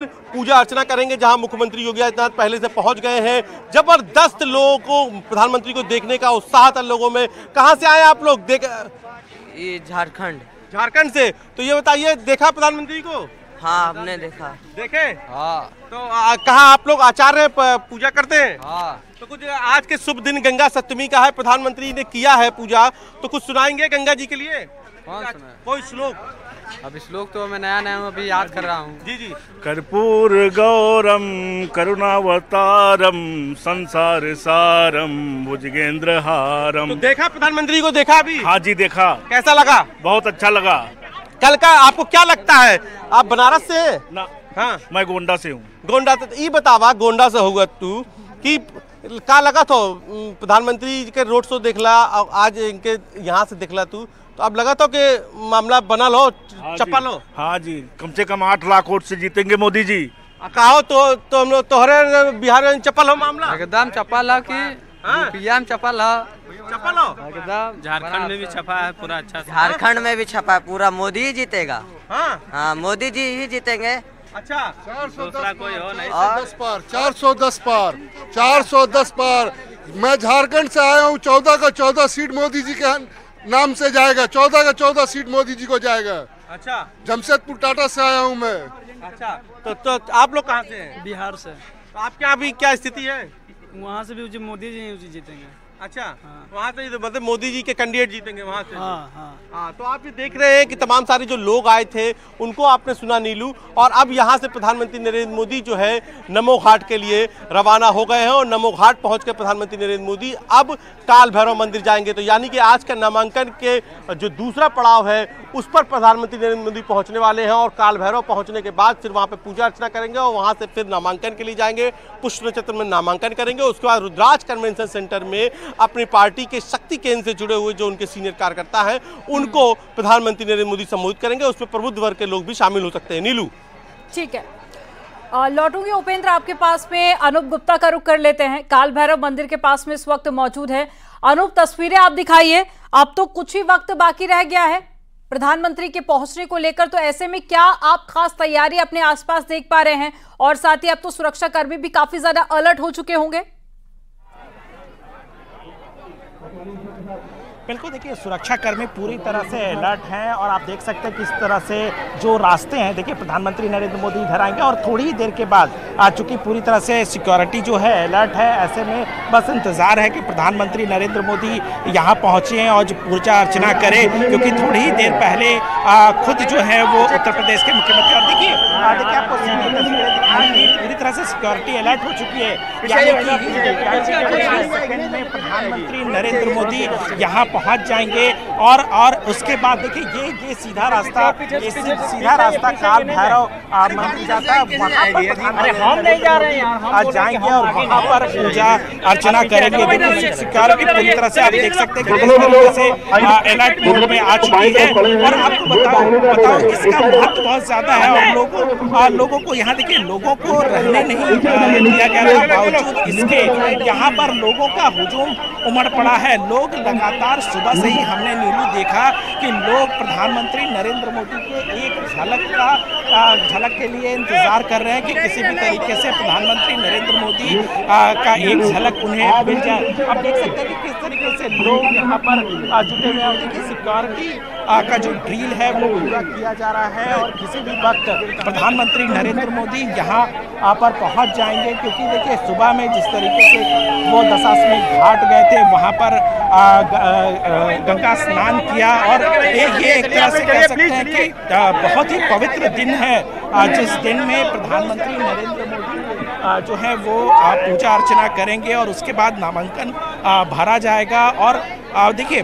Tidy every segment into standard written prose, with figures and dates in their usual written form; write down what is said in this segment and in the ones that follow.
पूजा अर्चना करेंगे, जहां मुख्यमंत्री योगी आदित्यनाथ पहले से पहुंच गए हैं। जबरदस्त लोगों को, प्रधानमंत्री को देखने का उत्साह था लोगों में। कहां से आए आप लोग? ये झारखंड से। तो ये बताइए, देखा प्रधानमंत्री को? हाँ, हमने देखा। देखे? हाँ। तो कहाँ आप लोग आचार्य पूजा करते हैं? हाँ। तो कुछ आज के शुभ दिन गंगा सप्तमी का है, प्रधानमंत्री ने किया है पूजा, तो कुछ सुनाएंगे गंगा जी के लिए? कोई श्लोक? अभी श्लोक तो मैं नया अभी याद कर रहा हूँ। जी जी। कर्पूर गौरम करुणावतारम संसार सारम भुजगेंद्र हारम। तो देखा प्रधानमंत्री को? देखा अभी? हाँ जी देखा। कैसा लगा? बहुत अच्छा लगा। कल का आपको क्या लगता है? आप बनारस से हैं? ना। हाँ, मैं गोंडा से हूँ। गोंडा से। ये बतावा, गोंडा से होगा तू कि का लगा तो प्रधानमंत्री के रोड शो देखला, आज इनके यहाँ से देखला तू, तो अब लगा तो कि मामला बना लो, चप्पा लो? हाँ जी, कम से कम 8 लाख वोट से जीतेंगे मोदी जी। कहो तो हम लोग तोहरे बिहार में चप्पल हो मामला? एकदम चप्पल हो कि यूपीया में चप्पल हो? चप्पल हो एकदम। झारखंड में भी छपा है पूरा अच्छा। झारखंड में भी छपा है पूरा, मोदी ही जीतेगा। हाँ, मोदी जी ही जीतेंगे। अच्छा। दूसरा कोई हो नहीं। 410 पार। मैं झारखंड से आया हूँ। 14 का 14 सीट मोदी जी के नाम से जाएगा। 14 का 14 सीट मोदी जी को जाएगा। अच्छा। जमशेदपुर टाटा से आया हूँ मैं। अच्छा, तो आप लोग कहाँ से हैं? बिहार से। तो आपके यहाँ भी क्या स्थिति है? वहाँ से भी मोदी जी जीतेंगे। अच्छा। हाँ। वहाँ से मतलब मोदी जी के कैंडिडेट जीतेंगे वहाँ से? हाँ हाँ हाँ। तो आप ये देख रहे हैं कि तमाम सारे जो लोग आए थे उनको आपने सुना नीलू, और अब यहाँ से प्रधानमंत्री नरेंद्र मोदी जो है नमो घाट के लिए रवाना हो गए हैं, और नमो घाट पहुँच कर प्रधानमंत्री नरेंद्र मोदी अब काल भैरव मंदिर जाएंगे। तो यानी कि आज का नामांकन के जो दूसरा पड़ाव है उस पर प्रधानमंत्री नरेंद्र मोदी पहुँचने वाले हैं, और काल भैरव पहुँचने के बाद फिर वहाँ पर पूजा अर्चना करेंगे, और वहाँ से फिर नामांकन के लिए जाएंगे, पुष्प नक्षत्र में नामांकन करेंगे। उसके बाद रुद्राज कन्वेंशन सेंटर में अपनी पार्टी के शक्ति केंद्र से जुड़े हुए जो उनके सीनियर कार्यकर्ता हैं उनको प्रधानमंत्री नरेंद्र मोदी संबोधित करेंगे। उसमें प्रबुद्ध वर्ग के लोग भी शामिल हो सकते हैं। नीलू, ठीक है। लौटूंगी उपेंद्र आपके पास में। अनूप गुप्ता का रुख कर लेते हैं, काल भैरव मंदिर के पास में इस वक्त मौजूद है। अनूप, तस्वीरें आप दिखाइए। अब तो कुछ ही वक्त बाकी रह गया है प्रधानमंत्री के पहुंचने को लेकर, तो ऐसे में क्या आप खास तैयारी अपने आसपास देख पा रहे हैं? और साथ ही अब तो सुरक्षा कर्मी भी काफी ज्यादा अलर्ट हो चुके होंगे। बिल्कुल, देखिए सुरक्षा कर्मी पूरी तरह से अलर्ट हैं, और आप देख सकते हैं किस तरह से जो रास्ते हैं, देखिए प्रधानमंत्री नरेंद्र मोदी इधर आएंगे और थोड़ी ही देर के बाद आ चुकी पूरी तरह से सिक्योरिटी जो है अलर्ट है। ऐसे में बस इंतज़ार है कि प्रधानमंत्री नरेंद्र मोदी यहाँ पहुँचे और जो पूजा अर्चना करें, क्योंकि थोड़ी ही देर पहले खुद जो है वो उत्तर प्रदेश के मुख्यमंत्री, और देखिए आपको तस्वीरें दिखाएंगे, पूरी तरह से सिक्योरिटी अलर्ट हो चुकी है। सेकंड में प्रधानमंत्री नरेंद्र मोदी यहाँ पहुंच जाएंगे, और उसके बाद देखिए ये सीधा रास्ता काल भैरव मंदिर जाता है। वहाँ पर हम नहीं जा रहे हैं, जाएंगे और वहाँ पर पूजा अर्चना करेंगे। देखिए सिक्योरिटी पूरी तरह से आप देख सकते हैं कि किस तरीके से अलर्ट मोड में आ चुकी है। और आपको बताओ इसका महत्व बहुत ज्यादा है, और लोगों को यहाँ देखिए लोगों को रहने नहीं दिया गया है, बावजूद इसके यहाँ पर लोगों का हुजूम उमड़ पड़ा है। लोग लगातार सुबह से ही हमने नीलू देखा कि लोग प्रधानमंत्री नरेंद्र मोदी के एक झलक के लिए इंतजार कर रहे हैं कि किसी भी तरीके से प्रधानमंत्री नरेंद्र मोदी का एक झलक उन्हें मिल जाए। अब देख सकते हैं कि किस तरीके से लोग यहाँ पर जुटे हुए हैं। देखिए सिक्योरिटी का जो ड्रिल है वो पूरा किया जा रहा है, और किसी भी वक्त प्रधानमंत्री नरेंद्र मोदी यहाँ पर पहुँच जाएंगे, क्योंकि देखिए सुबह में जिस तरीके से वो दशाश्वमेध घाट गए थे, वहाँ पर गंगा स्नान किया, और ये एक तरह से कह सकते हैं कि बहुत ही पवित्र दिन है, जिस दिन में प्रधानमंत्री नरेंद्र मोदी जो है वो पूजा अर्चना करेंगे, और उसके बाद नामांकन भरा जाएगा। और देखिए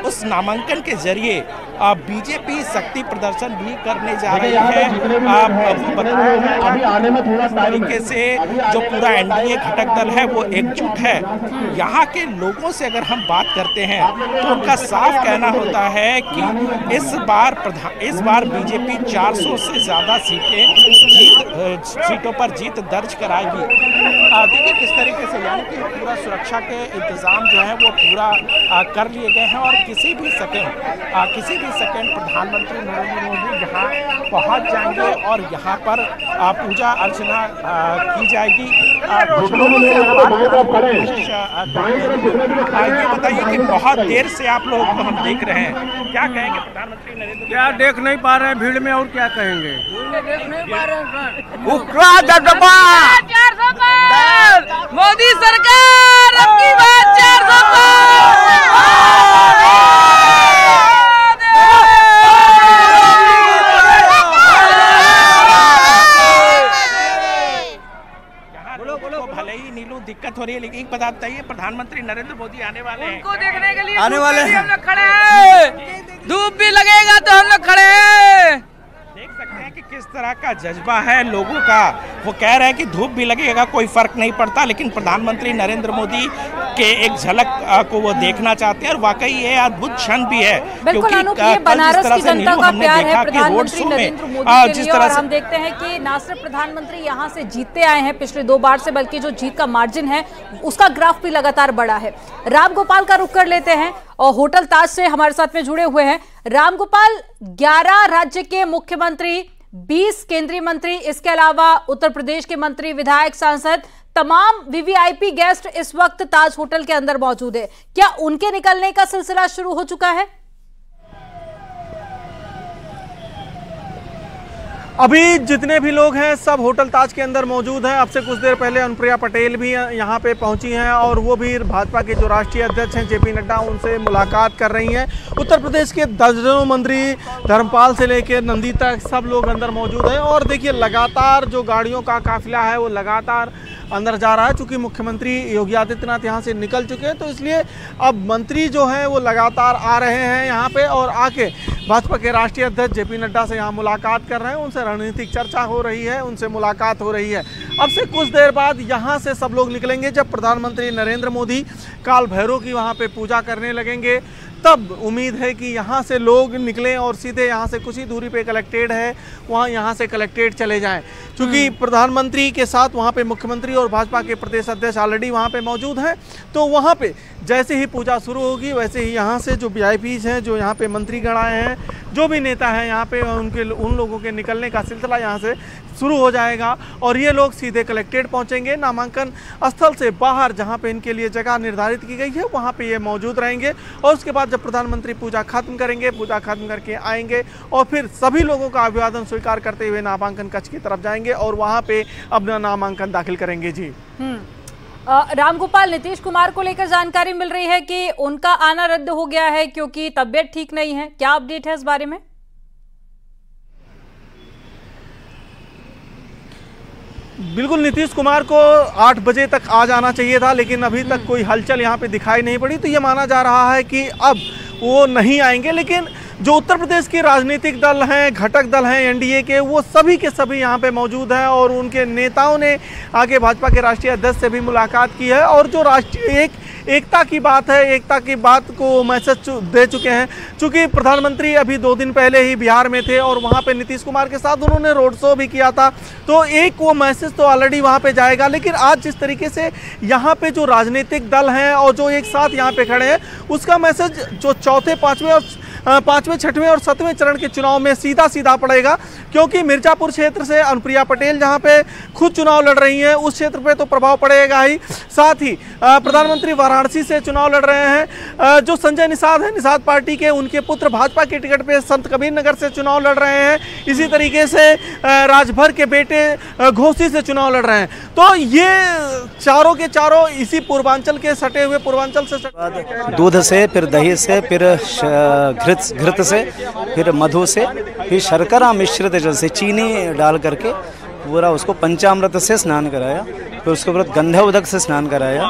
उस नामांकन के जरिए बीजेपी शक्ति प्रदर्शन भी करने जा रही है। इस तरीके से जो पूरा एनडीए घटक दल है वो एकजुट है। यहाँ के लोगों से अगर हम बात करते हैं तो उनका साफ कहना होता है कि इस बार बीजेपी 400 से ज़्यादा सीटों पर जीत दर्ज कराएगी। देखिए किस तरीके से, यानी कि पूरा सुरक्षा के इंतजाम जो है वो पूरा कर लिए गए हैं, और किसी भी ही सेकंड प्रधानमंत्री नरेंद्र मोदी यहाँ पहुँच जाएंगे और यहाँ पर पूजा अर्चना की जाएगी। ये बताइए कि बहुत देर से आप लोग को हम देख रहे हैं, क्या कहेंगे प्रधानमंत्री नरेंद्र मोदी? क्या देख नहीं पा रहे हैं भीड़ में, और क्या कहेंगे? मोदी सरकार आपकी बात 400 भले ही नीलू दिक्कत हो रही है, लेकिन एक बात बताइए, प्रधानमंत्री नरेंद्र मोदी आने वाले हैं, उनको देखने के लिए आने वाले हैं, हम लोग खड़े हैं, धूप भी लगेगा तो हम लोग खड़े हैं। देख सकते हैं कि किस तरह का जज्बा है लोगों का। वो कह रहे हैं कि धूप भी लगेगा कोई फर्क नहीं पड़ता, लेकिन प्रधानमंत्री नरेंद्र मोदी के एक झलक को वो देखना चाहते हैं और वाकई ये अद्भुत क्षण भी है। बिल्कुल अनूप, ये बनारस की जनता का प्यार है प्रधानमंत्री नरेंद्र मोदी के लिए, और हम देखते हैं कि ना सिर्फ प्रधानमंत्री यहाँ से जीतते आए हैं पिछले 2 बार से, बल्कि जो जीत का मार्जिन है उसका ग्राफ भी लगातार बढ़ा है। रामगोपाल का रुख कर लेते हैं और होटल ताज से हमारे साथ में जुड़े हुए हैं रामगोपाल। 11 राज्य के मुख्यमंत्री, 20 केंद्रीय मंत्री, इसके अलावा उत्तर प्रदेश के मंत्री, विधायक, सांसद, तमाम वीवीआईपी गेस्ट इस वक्त ताज होटल के अंदर मौजूद है। क्या उनके निकलने का सिलसिला शुरू हो चुका है? अभी जितने भी लोग हैं सब होटल ताज के अंदर मौजूद हैं। अब से कुछ देर पहले अनुप्रिया पटेल भी यहाँ पे पहुंची हैं और वो भी भाजपा के जो राष्ट्रीय अध्यक्ष हैं जेपी नड्डा, उनसे मुलाकात कर रही हैं। उत्तर प्रदेश के दर्जनों मंत्री, धर्मपाल से लेकर नंदी तक सब लोग अंदर मौजूद हैं। और देखिए लगातार जो गाड़ियों का काफिला है वो लगातार अंदर जा रहा है, चूँकि मुख्यमंत्री योगी आदित्यनाथ यहाँ से निकल चुके हैं, तो इसलिए अब मंत्री जो हैं वो लगातार आ रहे हैं यहाँ पे और आके भाजपा के राष्ट्रीय अध्यक्ष जेपी नड्डा से यहाँ मुलाकात कर रहे हैं। उनसे रणनीतिक चर्चा हो रही है, उनसे मुलाकात हो रही है। अब से कुछ देर बाद यहाँ से सब लोग निकलेंगे। जब प्रधानमंत्री नरेंद्र मोदी काल भैरव की वहाँ पे पूजा करने लगेंगे, तब उम्मीद है कि यहाँ से लोग निकलें और सीधे यहाँ से कुछ ही दूरी पे कलेक्ट्रेट है, वहाँ यहाँ से कलेक्ट्रेट चले जाएं। क्योंकि प्रधानमंत्री के साथ वहाँ पे मुख्यमंत्री और भाजपा के प्रदेश अध्यक्ष ऑलरेडी वहाँ पे मौजूद हैं, तो वहाँ पे जैसे ही पूजा शुरू होगी वैसे ही यहाँ से जो वीआईपीज हैं, जो यहाँ पे मंत्रीगण आए हैं, जो भी नेता हैं यहाँ पे, उन लोगों के निकलने का सिलसिला यहाँ से शुरू हो जाएगा और ये लोग सीधे कलेक्ट्रेट पहुँचेंगे। नामांकन स्थल से बाहर जहाँ पे इनके लिए जगह निर्धारित की गई है वहाँ पे ये मौजूद रहेंगे और उसके बाद जब प्रधानमंत्री पूजा खत्म करेंगे, पूजा खत्म करके आएंगे और फिर सभी लोगों का अभिवादन स्वीकार करते हुए नामांकन कक्ष की तरफ जाएंगे और वहाँ पे अपना नामांकन दाखिल करेंगे। जी रामगोपाल, नीतीश कुमार को लेकर जानकारी मिल रही है कि उनका आना रद्द हो गया है क्योंकि तबीयत ठीक नहीं है, क्या अपडेट है इस बारे में? बिल्कुल, नीतीश कुमार को 8 बजे तक आ जाना चाहिए था, लेकिन अभी तक कोई हलचल यहाँ पे दिखाई नहीं पड़ी, तो ये माना जा रहा है कि अब वो नहीं आएंगे। लेकिन जो उत्तर प्रदेश के राजनीतिक दल हैं, घटक दल हैं एनडीए के, वो सभी के सभी यहाँ पे मौजूद हैं और उनके नेताओं ने आगे भाजपा के राष्ट्रीय अध्यक्ष से भी मुलाकात की है और जो राष्ट्रीय एकता की बात है, एकता की बात को मैसेज दे चुके हैं। चूँकि प्रधानमंत्री अभी 2 दिन पहले ही बिहार में थे और वहाँ पे नीतीश कुमार के साथ उन्होंने रोड शो भी किया था, तो एक वो मैसेज तो ऑलरेडी वहाँ पे जाएगा। लेकिन आज जिस तरीके से यहाँ पे जो राजनीतिक दल हैं और जो एक साथ यहाँ पे खड़े हैं, उसका मैसेज जो चौथे, पाँचवें, छठवें और 7वें चरण के चुनाव में सीधा सीधा पड़ेगा। क्योंकि मिर्जापुर क्षेत्र से अनुप्रिया पटेल जहाँ पे खुद चुनाव लड़ रही हैं, उस क्षेत्र पे तो प्रभाव पड़ेगा ही, साथ ही प्रधानमंत्री वाराणसी से चुनाव लड़ रहे हैं। जो संजय निषाद हैं, निषाद पार्टी के, उनके पुत्र भाजपा के टिकट पे संत कबीर नगर से चुनाव लड़ रहे हैं। इसी तरीके से राजभर के बेटे घोसी से चुनाव लड़ रहे हैं। तो ये चारों के चारों इसी पूर्वांचल के सटे हुए, पूर्वांचल से दूध से, फिर दही से, फिर घृत से, फिर मधु से, फिर शर्करा मिश्रित जल से चीनी डाल करके पूरा उसको पंचामृत से स्नान कराया, फिर उसके बाद गंधा उदक से स्नान कराया,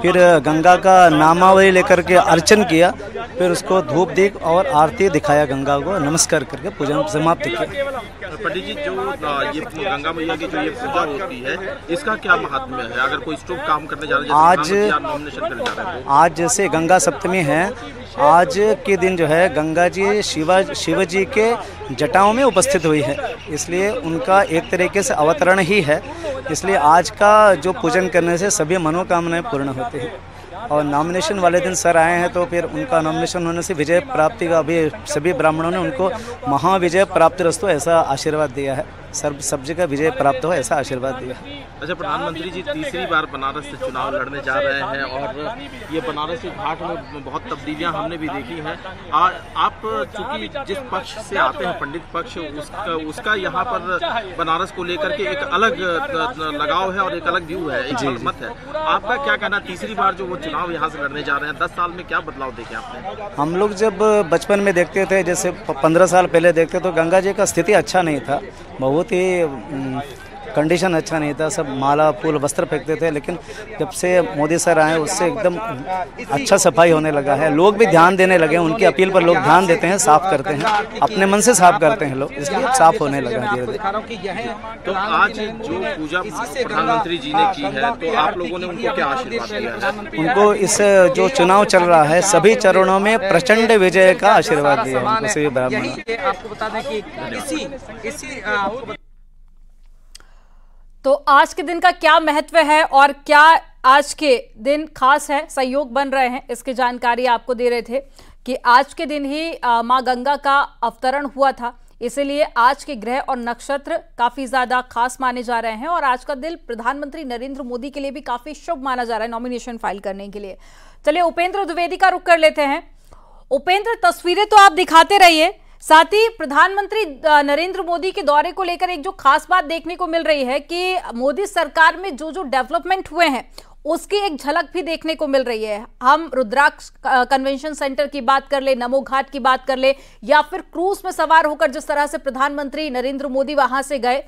फिर गंगा का नामावली लेकर के अर्चन किया, फिर उसको धूप दीप और आरती दिखाया, गंगा को नमस्कार करके पूजा समाप्त किया। पंडित जी, जो ये गंगा मैया की जो ये पूजा होती है, इसका क्या महात्म्य है? अगर कोई शुभ काम करने जा रहा है, आज जैसे गंगा सप्तमी है, आज के दिन जो है गंगा जी शिव जी के जटाओं में उपस्थित हुई है, इसलिए उनका एक तरीके से अवतरण ही है। इसलिए आज का जो पूजन करने से सभी मनोकामनाएं पूर्ण होती हैं। और नॉमिनेशन वाले दिन सर आए हैं तो फिर उनका नॉमिनेशन होने से विजय प्राप्ति का अभी सभी ब्राह्मणों ने उनको महाविजय प्राप्ति रस्तु ऐसा आशीर्वाद दिया है, सब जगह विजय प्राप्त हो ऐसा आशीर्वाद दिया है। अच्छा, प्रधानमंत्री जी तीसरी बार बनारस से चुनाव लड़ने जा रहे हैं और ये बनारस के घाट में बहुत तब्दीलियां हमने भी देखी हैं। और आप चूंकि जिस पक्ष से आते हैं, पंडित पक्ष, उसका यहाँ पर बनारस को लेकर के एक अलग लगाव है और एक अलग व्यू है, एक मत है। आपका क्या कहना, तीसरी बार जो वो चुनाव यहाँ से लड़ने जा रहे हैं, 10 साल में क्या बदलाव देखे आपने? हम लोग जब बचपन में देखते थे, जैसे 15 साल पहले देखते तो गंगा जी का स्थिति अच्छा नहीं था, बहुत ही कंडीशन अच्छा नहीं था, सब माला फूल वस्त्र फेंकते थे। लेकिन जब से मोदी सर आए उससे एकदम अच्छा सफाई होने लगा है, लोग भी ध्यान देने लगे, उनकी अपील पर लोग ध्यान देते हैं, साफ करते हैं, अपने मन से साफ करते हैं लोग, इसलिए साफ होने लगा है धीरे-धीरे। तो आज जो पूजा प्रधानमंत्री जी ने की है, तो आप लोगों ने उनको क्या आशीर्वाद दिया है? उनको इस जो चुनाव चल रहा है सभी चरणों में प्रचंड विजय का आशीर्वाद दिया है उनको सभी ब्राह्मण। आपको बता दें कि इसी तो आज के दिन का क्या महत्व है और क्या आज के दिन खास है, संयोग बन रहे हैं, इसकी जानकारी आपको दे रहे थे कि आज के दिन ही मां गंगा का अवतरण हुआ था, इसलिए आज के ग्रह और नक्षत्र काफी ज्यादा खास माने जा रहे हैं और आज का दिन प्रधानमंत्री नरेंद्र मोदी के लिए भी काफी शुभ माना जा रहा है नॉमिनेशन फाइल करने के लिए। चलिए उपेंद्र द्विवेदी का रुख कर लेते हैं। उपेंद्र, तस्वीरें तो आप दिखाते रहिए, साथ ही प्रधानमंत्री नरेंद्र मोदी के दौरे को लेकर एक जो खास बात देखने को मिल रही है कि मोदी सरकार में जो जो डेवलपमेंट हुए हैं उसकी एक झलक भी देखने को मिल रही है। हम रुद्राक्ष कन्वेंशन सेंटर की बात कर ले, नमो घाट की बात कर ले, या फिर क्रूज में सवार होकर जिस तरह से प्रधानमंत्री नरेंद्र मोदी वहां से गए।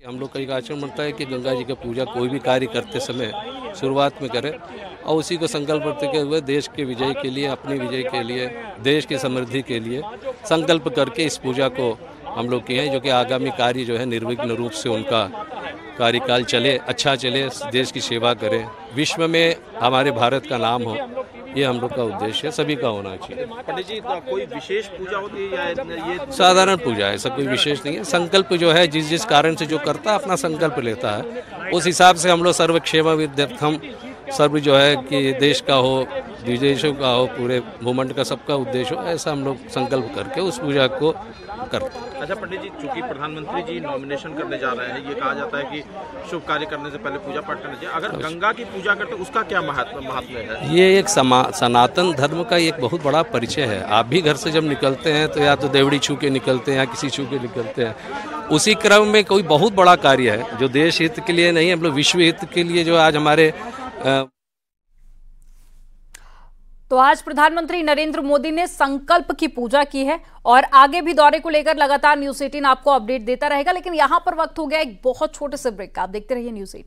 हम लोग का एक आचरण बनता है कि गंगा जी का पूजा कोई भी कार्य करते समय शुरुआत में करें और उसी को संकल्प करते हुए देश के विजय के लिए, अपनी विजय के लिए, देश की समृद्धि के लिए संकल्प करके इस पूजा को हम लोग किए हैं, जो कि आगामी कार्य जो है निर्विघ्न रूप से उनका कार्यकाल चले, अच्छा चले, देश की सेवा करें, विश्व में हमारे भारत का नाम हो, ये हम लोग का उद्देश्य है, सभी का होना चाहिए। पंडित जी, कोई विशेष पूजा होती है या ये साधारण पूजा है, सब कोई विशेष नहीं है। संकल्प जो है जिस कारण से जो करता है अपना संकल्प लेता है, उस हिसाब से हम लोग सर्वक्षेम विद्यार्थम, सर्व जो है कि देश का हो, विदेशों का हो, पूरे भूमंड का सबका उद्देश्य हो, ऐसा हम लोग संकल्प करके उस पूजा को करते हैं। अच्छा पंडित जी, चूंकि प्रधानमंत्री जी नॉमिनेशन करने जा रहे हैं, ये कहा जाता है कि शुभ कार्य करने से पहले पूजा पाठ करना चाहिए। अगर गंगा की पूजा करते उसका क्या महात्म्य है? ये एक सनातन धर्म का एक बहुत बड़ा परिचय है। आप भी घर से जब निकलते हैं तो या तो देवड़ी छू के निकलते हैं या किसी छू के निकलते हैं। उसी क्रम में कोई बहुत बड़ा कार्य है जो देश हित के लिए नहीं, हम लोग विश्व हित के लिए जो आज हमारे तो आज प्रधानमंत्री नरेंद्र मोदी ने संकल्प की पूजा की है और आगे भी दौरे को लेकर लगातार न्यूज़ 18 आपको अपडेट देता रहेगा। लेकिन यहां पर वक्त हो गया एक बहुत छोटे से ब्रेक का। आप देखते रहिए न्यूज़ 18।